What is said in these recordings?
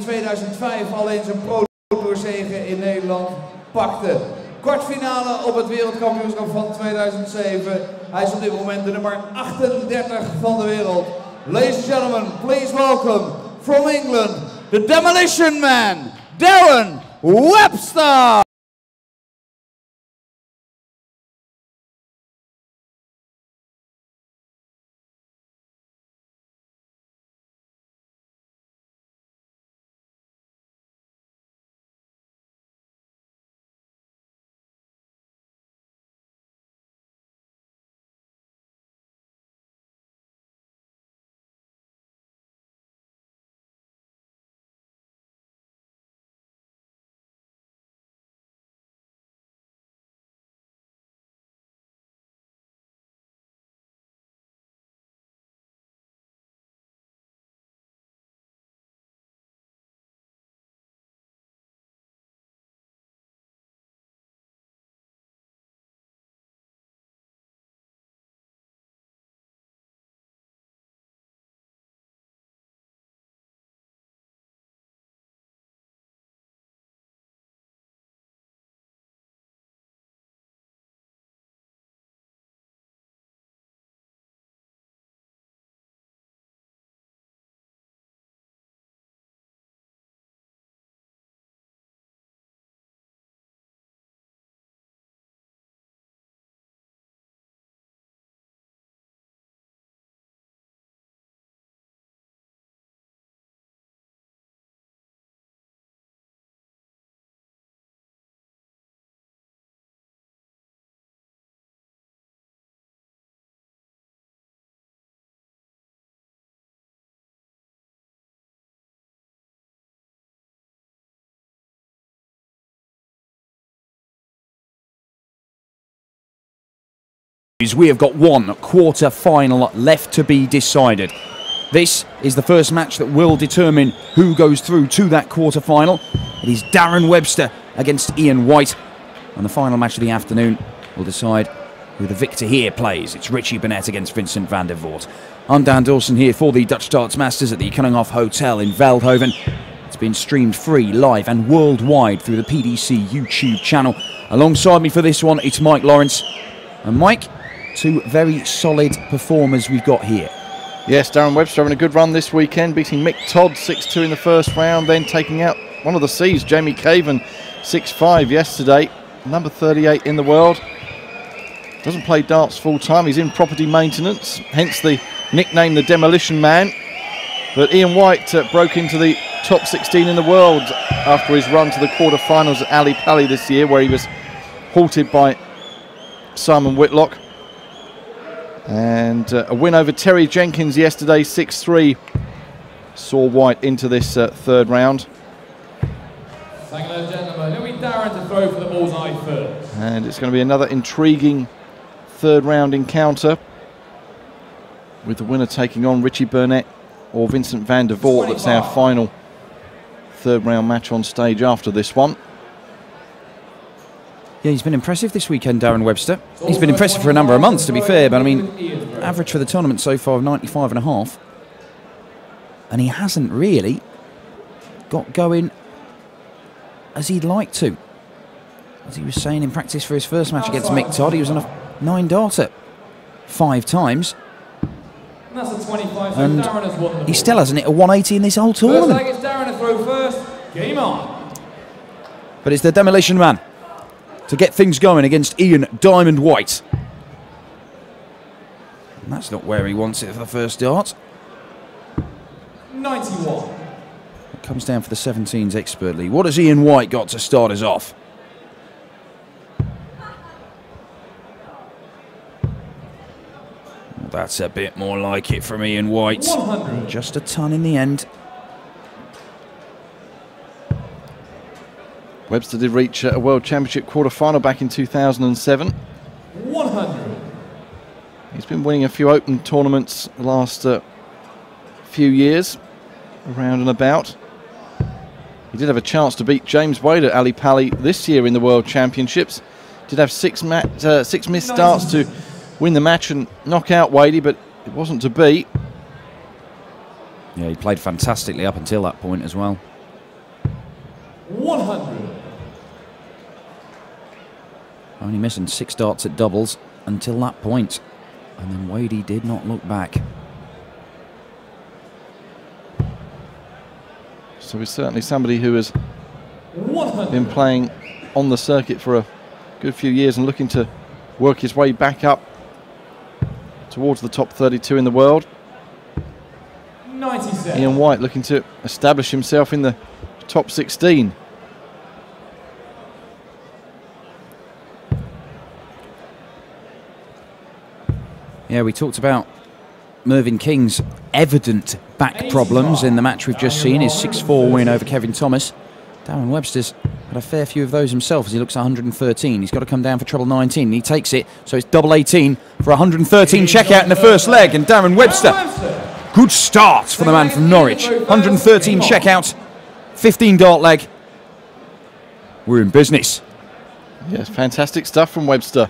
2005 alleen zijn pro-tourzege in Nederland pakte. Kwartfinale op het wereldkampioenschap van 2007. Hij is op dit moment de nummer 38 van de wereld. Ladies and gentlemen, please welcome from England, the Demolition Man, Darren Webster! We have got one quarter-final left to be decided. This is the first match that will determine who goes through to that quarter-final. It is Darren Webster against Ian White. And the final match of the afternoon will decide who the victor here plays. It's Richie Burnett against Vincent van der Voort. I'm Dan Dawson here for the Dutch Darts Masters at the Koningshof Hotel in Veldhoven. It's been streamed free, live and worldwide through the PDC YouTube channel. Alongside me for this one, it's Mike Lawrence. And Mike, two very solid performers we've got here. Yes, Darren Webster having a good run this weekend, beating Mick Todd 6-2 in the first round, then taking out one of the C's, Jamie Caven, 6-5 yesterday, number 38 in the world. Doesn't play darts full time, he's in property maintenance, hence the nickname the Demolition Man. But Ian White broke into the top 16 in the world after his run to the quarterfinals at Ali Pali this year, where he was halted by Simon Whitlock. And a win over Terry Jenkins yesterday, 6-3, saw White into this third round. Thank you, ladies and gentlemen. It'll be Darren to throw for the bullseye first. And it's going to be another intriguing third round encounter, with the winner taking on Richie Burnett or Vincent van der Voort. That's our final third round match on stage after this one. Yeah, he's been impressive this weekend, Darren Webster. He's been impressive for a number of months, to be fair, but I mean, average for the tournament so far of 95.5. And he hasn't really got going as he'd like to. As he was saying in practice for his first match against Mick Todd, he was on a 9-darter 5 times. And that's a 25, so and Darren has won the he still hasn't hit a 180 in this whole tournament. First leg, it's Darren to throw first. Game on. But it's the Demolition Man to get things going against Ian Diamond White. And that's not where he wants it for the first dart. 91. It comes down for the 17s expertly. What has Ian White got to start us off? Well, that's a bit more like it from Ian White. 100. Just a ton in the end. Webster did reach a World Championship quarter-final back in 2007. 100. He's been winning a few open tournaments the last few years, around and about. He did have a chance to beat James Wade at Ali Pali this year in the World Championships. Did have six missed starts to win the match and knock out Wadey, but it wasn't to be. Yeah, he played fantastically up until that point as well. 100. Only missing 6 darts at doubles until that point. And then Wadey did not look back. So he's certainly somebody who has 100. been playing on the circuit for a good few years and looking to work his way back up towards the top 32 in the world. 97. Ian White looking to establish himself in the top 16. Yeah, we talked about Mervyn King's evident back problems in the match we've just seen, his 6-4 win over Kevin Thomas. Darren Webster's had a fair few of those himself as he looks at 113. He's got to come down for treble 19. He takes it, so it's double 18 for 113 checkout in the first leg. And Darren Webster, good start for the man from Norwich. 113 checkout, 15 dart leg. We're in business. Yes, fantastic stuff from Webster.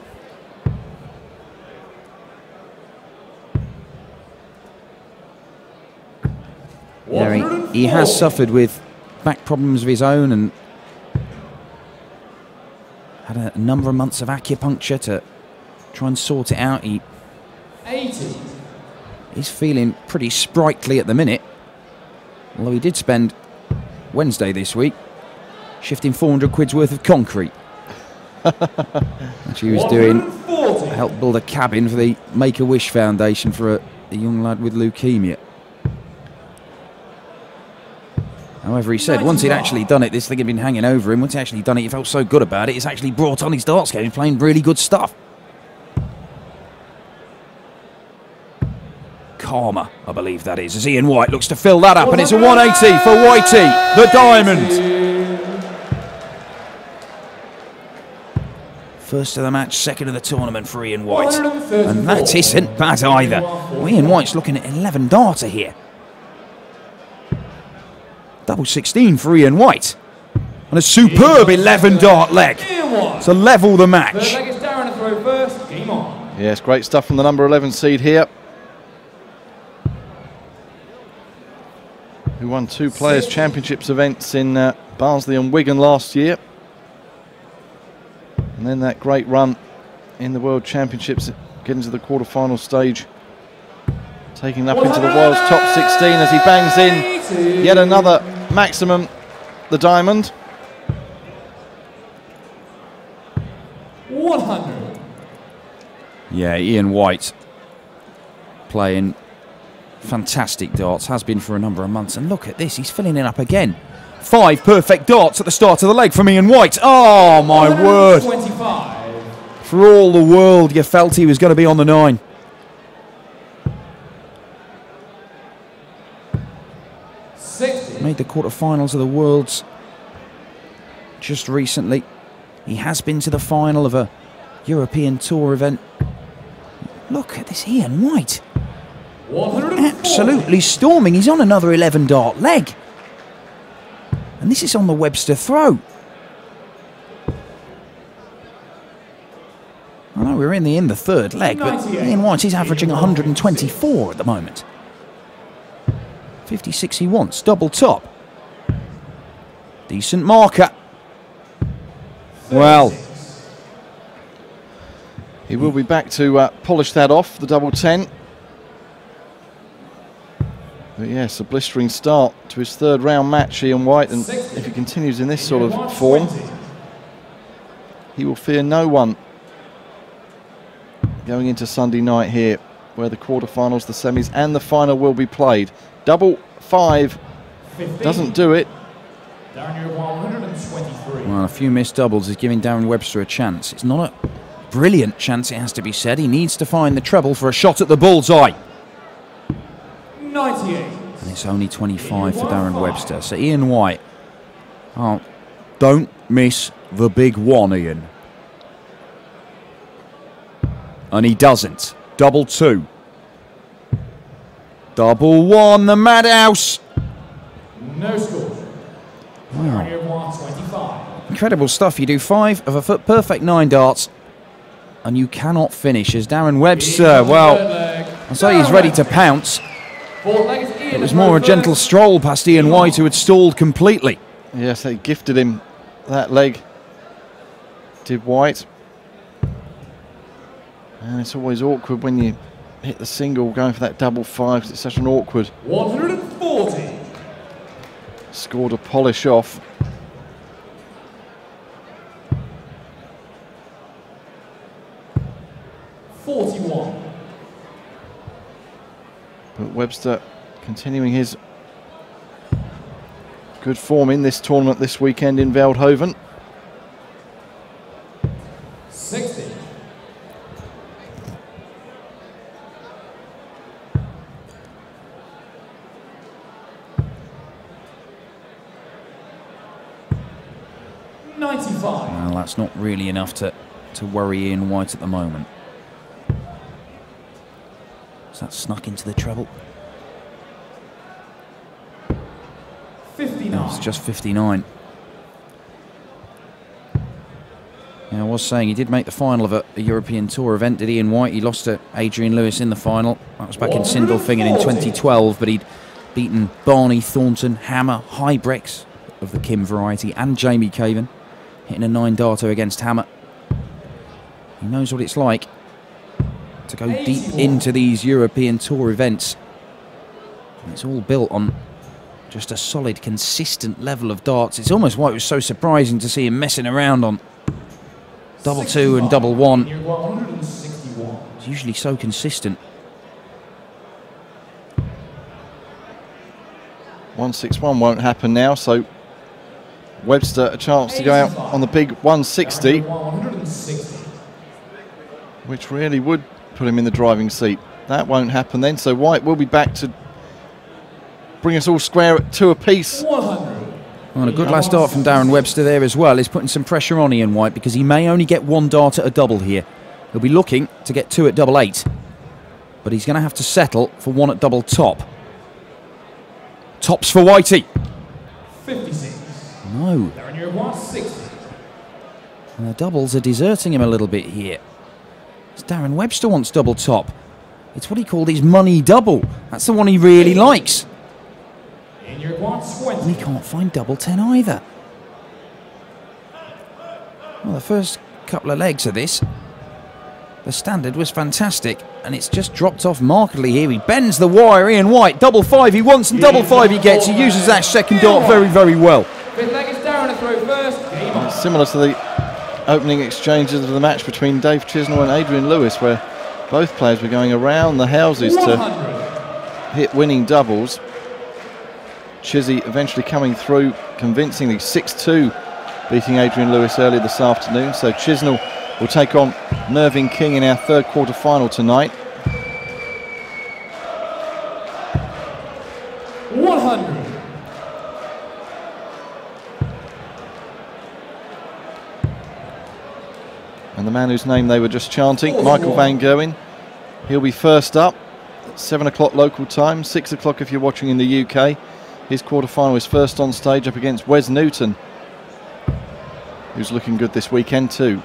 Yeah, he has suffered with back problems of his own and had a number of months of acupuncture to try and sort it out. 80. He's feeling pretty sprightly at the minute, although he did spend Wednesday this week shifting 400 quid's worth of concrete. Which he was doing, helped build a cabin for the Make-A-Wish Foundation for a young lad with leukemia. However, he said once he'd actually done it, this thing had been hanging over him. Once he'd actually done it, he felt so good about it, it's actually brought on his darts game. He's playing really good stuff. Karma, I believe that is, as Ian White looks to fill that up, and it's a 180 for Whitey, the diamond. First of the match, second of the tournament for Ian White. And that isn't bad either. Well, Ian White's looking at 11 darter here. Double 16 for Ian White. And a superb 11 dart leg to level the match. Yes, great stuff from the number 11 seed here, who won 2 Players' Championships events in Barnsley and Wigan last year. And then that great run in the World Championships, getting to the quarter-final stage, taking up into the world's top 16 as he bangs in yet another maximum, the diamond. 100. Yeah, Ian White playing fantastic darts, has been for a number of months. And look at this, he's filling it up again. 5 perfect darts at the start of the leg from Ian White. Oh, my word. 25. For all the world, you felt he was going to be on the 9. Made the quarterfinals of the Worlds just recently. He has been to the final of a European Tour event. Look at this Ian White. Absolutely storming. He's on another 11 dart leg. And this is on the Webster throw. I know we're in the third leg, but Ian White is averaging 124 at the moment. 56 he wants, double top. Decent marker. Well, he will be back to polish that off, the double 10. But yes, a blistering start to his 3rd round match, Ian White, and if he continues in this sort of form, he will fear no one going into Sunday night here, where the quarterfinals, the semis and the final will be played. Double 5 doesn't do it. Well, a few missed doubles is giving Darren Webster a chance. It's not a brilliant chance, it has to be said. He needs to find the treble for a shot at the bullseye. 98. And it's only 25 for Darren Webster. So Ian White, oh, don't miss the big one, Ian. And he doesn't. Double 2. Double 1, the madhouse. No score. Wow. 25. Incredible stuff. You do 5 of a perfect 9 darts, and you cannot finish. As Darren Webster, well, I'll say he's ready to pounce. It was more a gentle stroll past Ian White, who had stalled completely. Yes, they gifted him that leg, did White. And it's always awkward when you hit the single going for that double five, because it's such an awkward 140. score to polish off. But Webster continuing his good form in this tournament this weekend in Veldhoven. 60. Well, that's not really enough to worry Ian White at the moment. So that snuck into the treble. 59. It's just 59. Yeah, I was saying he did make the final of a European Tour event, did Ian White? He lost to Adrian Lewis in the final. That was back in Sindelfingen in 2012, but he'd beaten Barney, Thornton, Hammer, Huybrechts of the Kim variety, and Jamie Caven, hitting a 9-darter against Hammer. He knows what it's like to go deep into these European Tour events. And it's all built on just a solid, consistent level of darts. It's almost why it was so surprising to see him messing around on double two and double one. It's usually so consistent. 161 won't happen now, so Webster a chance to go out on the big 160, which really would put him in the driving seat. That won't happen then, so White will be back to bring us all square at 2 apiece. Well, a good last dart from Darren Webster there as well is putting some pressure on Ian White, because he may only get 1 dart at a double here. He'll be looking to get 2 at double 8, but he's going to have to settle for 1 at double top. Tops for Whitey. 56. No. Darren, you're 160. And the doubles are deserting him a little bit here. As Darren Webster wants double top. It's what he called his money double. That's the one he really likes. And you're 120. And he can't find double 10 either. Well, the first couple of legs of this, the standard was fantastic, and it's just dropped off markedly here. He bends the wire, Ian White, double 5 he wants and double 5 he gets. He uses that second dart very, very well. Fifth leg is Darren to throw first. Game on. Similar to the opening exchanges of the match between Dave Chisnell and Adrian Lewis, where both players were going around the houses 100. to hit winning doubles. Chizzy eventually coming through convincingly, 6-2, beating Adrian Lewis earlier this afternoon. So Chisnell will take on Mervyn King in our third quarter final tonight. 100. And the man whose name they were just chanting, Michael Van Gerwen, he'll be first up at 7 o'clock local time, 6 o'clock if you're watching in the UK. His quarter-final is first on stage up against Wes Newton, who's looking good this weekend too.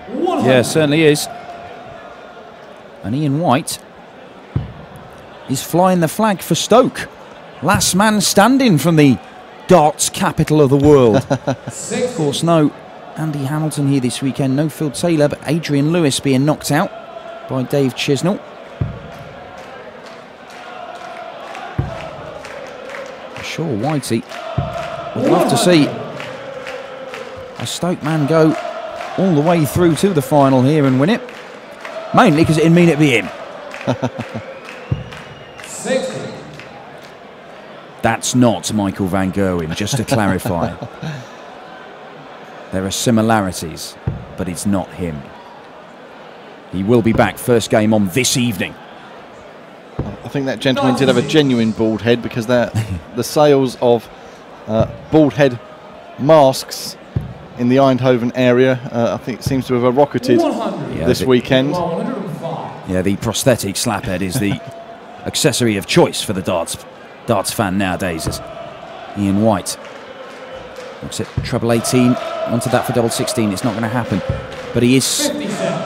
100. Yeah, certainly is. And Ian White is flying the flag for Stoke. Last man standing from the darts capital of the world. Of course, no Andy Hamilton here this weekend, no Phil Taylor, but Adrian Lewis being knocked out by Dave Chisnell. Sure, Whitey would love to see a Stoke man go all the way through to the final here and win it. Mainly because it'd mean it'd be him. 60. That's not Michael Van Gerwen, just to clarify. There are similarities, but it's not him. He will be back first game on this evening. I think that gentleman did have a genuine bald head, because the sales of bald head masks in the Eindhoven area, I think seems to have rocketed this weekend. Yeah, the prosthetic slaphead is the accessory of choice for the darts fan nowadays. As Ian White looks at treble 18, wanted that for double 16. It's not going to happen. But he is,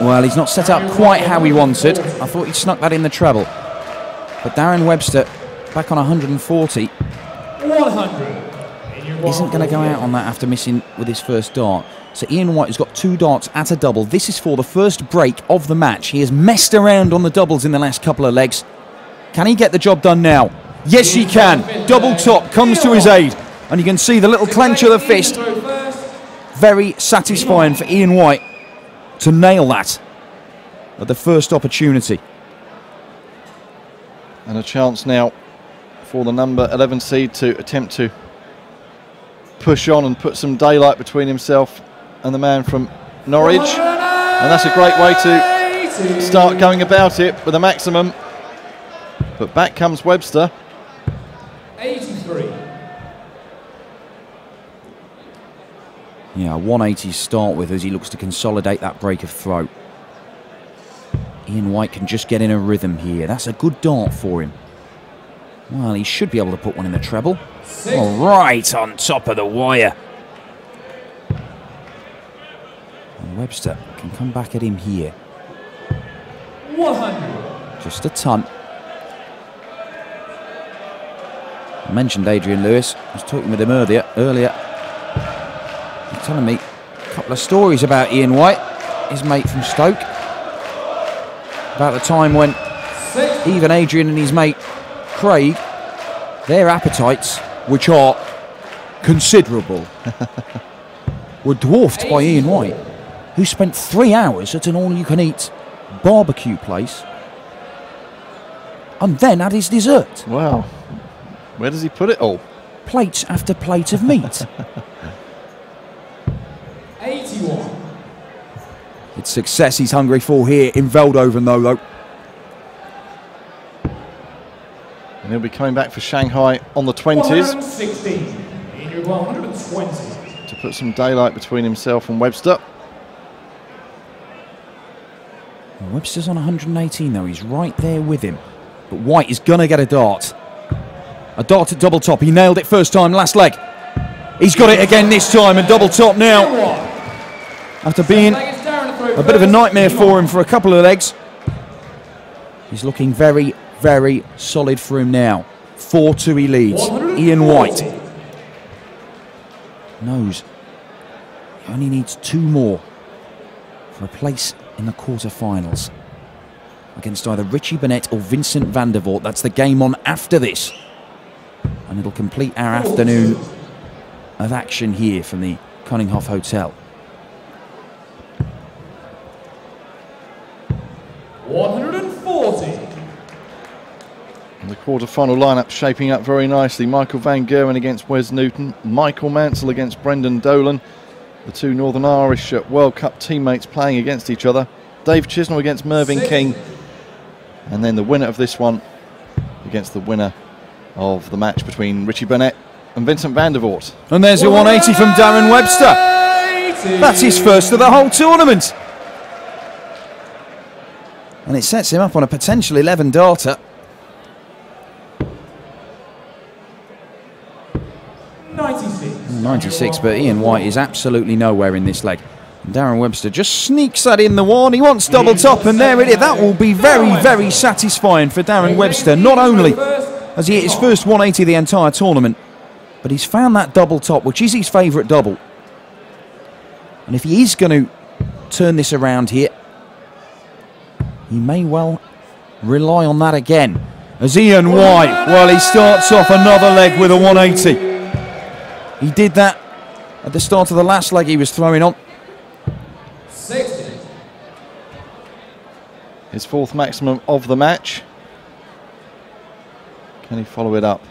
well, he's not set up quite how he wanted. I thought he'd snuck that in the treble. But Darren Webster back on 140. 100. isn't going to go out on that after missing with his first dart. So Ian White has got 2 darts at a double. This is for the first break of the match. He has messed around on the doubles in the last couple of legs. Can he get the job done now? Yes, he can. Double top comes to his aid. And you can see the little clench of the fist. Very satisfying for Ian White to nail that at the first opportunity. And a chance now for the number 11 seed to attempt to push on and put some daylight between himself and the man from Norwich. And that's a great way to start going about it with a maximum. But back comes Webster. 83. Yeah, 180 start with as he looks to consolidate that break of throw. Ian White can just get in a rhythm here. That's a good dart for him. Well, he should be able to put one in the treble. All right, on top of the wire. And Webster can come back at him here. 100. Just a ton. I mentioned Adrian Lewis. I was talking with him earlier. He's telling me a couple of stories about Ian White, his mate from Stoke. About the time when even Adrian and his mate Craig, their appetites, which are considerable, were dwarfed by Ian White, who spent 3 hours at an all-you-can-eat barbecue place and then had his dessert. Wow. Where does he put it all? Plates after plate of meat. 81. It's success he's hungry for here in Veldhoven, though. And he'll be coming back for Shanghai on the 20s. 116. In your 120. To put some daylight between himself and Webster. Well, Webster's on 118, though. He's right there with him. But White is going to get a dart. A dart at double top. He nailed it first time, last leg. He's got it again this time, and double top now. After being a bit of a nightmare for him for a couple of legs, he's looking very, very solid for him now. 4-2 he leads. Ian White knows he only needs 2 more for a place in the quarter-finals against either Richie Burnett or Vincent van der Voort. That's the game on after this. And it'll complete our afternoon of action here from the Koninghof Hotel. 140. And the quarter-final lineup shaping up very nicely. Michael van Gerwen against Wes Newton. Michael Mansell against Brendan Dolan. The 2 Northern Irish World Cup teammates playing against each other. Dave Chisnell against Mervyn King. And then the winner of this one against the winner of the match between Richie Burnett and Vincent van der Voort. And there's a 180 from Darren Webster. That's his first of the whole tournament. And it sets him up on a potential 11 darter. 96, but Ian White is absolutely nowhere in this leg. And Darren Webster just sneaks that in the one. He wants double top, and there it is. That will be very, very satisfying for Darren Webster. Not only has he hit his first 180 of the entire tournament, but he's found that double top, which is his favourite double. And if he is going to turn this around here, he may well rely on that again. As Ian White, well, he starts off another leg with a 180. He did that at the start of the last leg he was throwing on. 60. His 4th maximum of the match. Can he follow it up?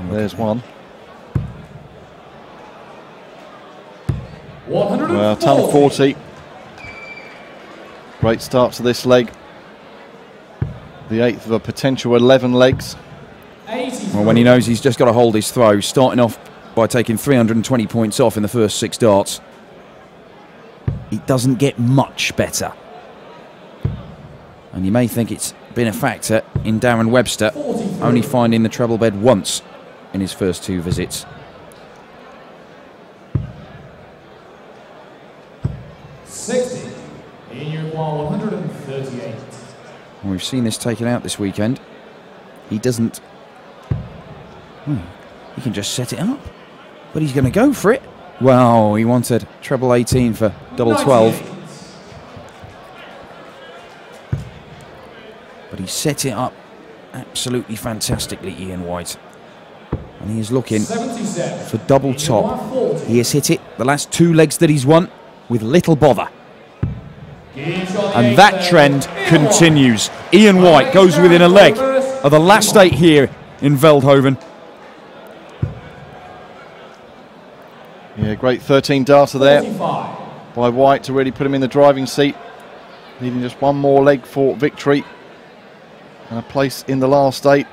There's one. 140. Well, ton 40. Great start to this leg. The 8th of a potential 11 legs. 80. Well, when he knows he's just got to hold his throw, starting off by taking 320 points off in the first 6 darts, it doesn't get much better. And you may think it's been a factor in Darren Webster only finding the treble bed once in his first 2 visits. 60. In your 138. And we've seen this taken out this weekend. He doesn't... He can just set it up. But he's going to go for it. Well, he wanted treble 18 for double 12. But he set it up absolutely fantastically, Ian White. And he is looking for double top. He has hit it the last 2 legs that he's won with little bother. And that trend continues. Ian White goes within a leg of the last 8 here in Veldhoven. Yeah, great 13 darter there by White to really put him in the driving seat. Needing just one more leg for victory and a place in the last 8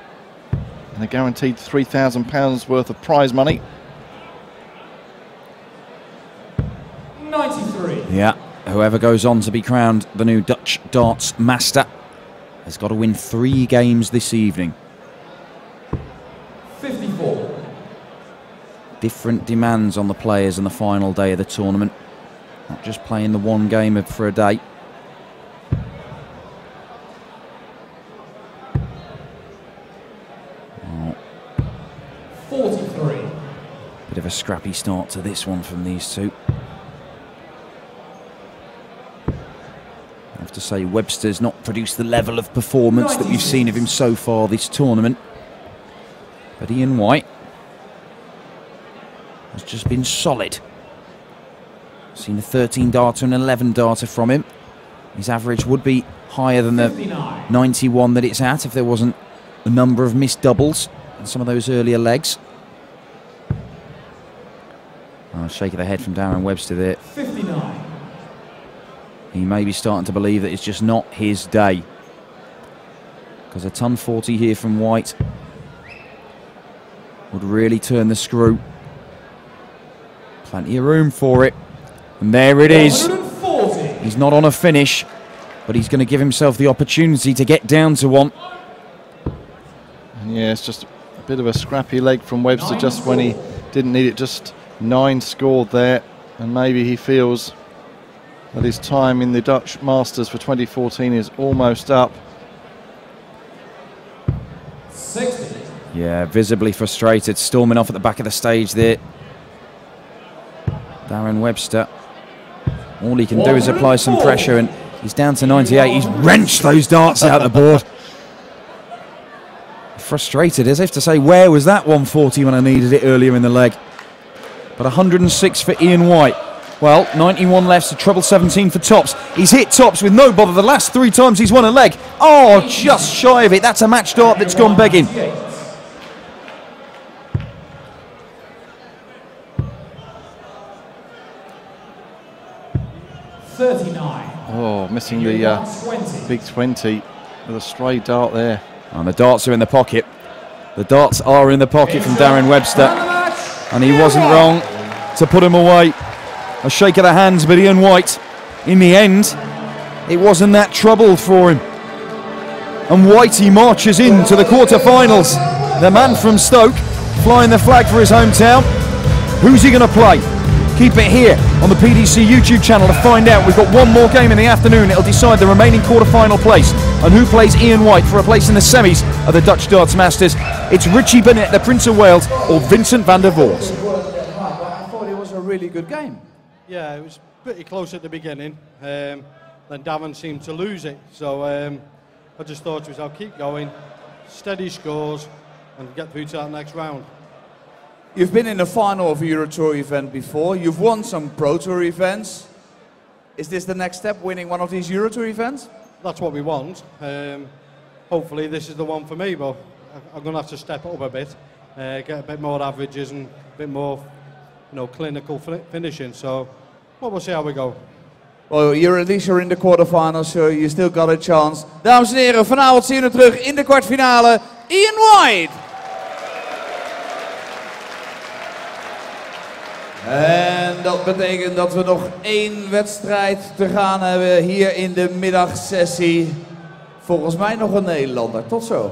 and a guaranteed £3,000 worth of prize money. 93. Yeah, whoever goes on to be crowned the new Dutch darts master has got to win 3 games this evening. 54. Different demands on the players on the final day of the tournament. Not just playing the 1 game for a day. Oh. 43. Bit of a scrappy start to this one from these two. I have to say Webster's not produced the level of performance that we've seen of him so far this tournament. But Ian White has just been solid. Seen a 13 darter and 11 darter from him. His average would be higher than the 91 that it's at if there wasn't a number of missed doubles and some of those earlier legs. Oh, shake of the head from Darren Webster there. 59. He may be starting to believe that it's just not his day. Because a ton 40 here from White would really turn the screw. Plenty of room for it. And there it is. 140. He's not on a finish, but he's going to give himself the opportunity to get down to one. Yeah, it's just a bit of a scrappy leg from Webster just when he didn't need it. Just 9 scored there. And maybe he feels that his time in the Dutch Masters for 2014 is almost up. 60. Yeah, visibly frustrated, storming off at the back of the stage there. Darren Webster. All he can do is apply some pressure, and he's down to 98. He's wrenched those darts out the board. Frustrated, as if to say, where was that 140 when I needed it earlier in the leg? But 106 for Ian White. Well, 91 left, so treble 17 for tops. He's hit tops with no bother the last 3 times he's won a leg. Oh, just shy of it. That's a match dart that's gone begging. 39. Oh, missing the big 20 with a stray dart there. And the darts are in the pocket. The darts are in the pocket from Darren Webster. And he wasn't wrong to put him away. A shake of the hands, but Ian White, in the end, it wasn't that trouble for him. And Whitey marches into the quarterfinals. The man from Stoke, flying the flag for his hometown. Who's he going to play? Keep it here on the PDC YouTube channel to find out. We've got 1 more game in the afternoon. It'll decide the remaining quarter-final place and who plays Ian White for a place in the semis of the Dutch Darts Masters. It's Richie Burnett, the Prince of Wales, or Vincent van der Voort. I thought it was a really good game. Yeah, it was pretty close at the beginning. Then Davin seemed to lose it. So I just thought to myself, keep going, steady scores, and get through to that next round. You've been in the final of a Euro Tour event before. You've won some Pro Tour events. Is this the next step, winning one of these Euro Tour events? That's what we want. Hopefully this is the one for me, but I'm going to have to step up a bit, get a bit more averages and a bit more, clinical finishing. So we'll see how we go. Well, at least you're in the quarterfinals, so you still got a chance. Dames en heren, vanavond zien we terug in de kwartfinale. Ian White! En dat betekent dat we nog 1 wedstrijd te gaan hebben hier in de middagsessie. Volgens mij nog een Nederlander. Tot zo.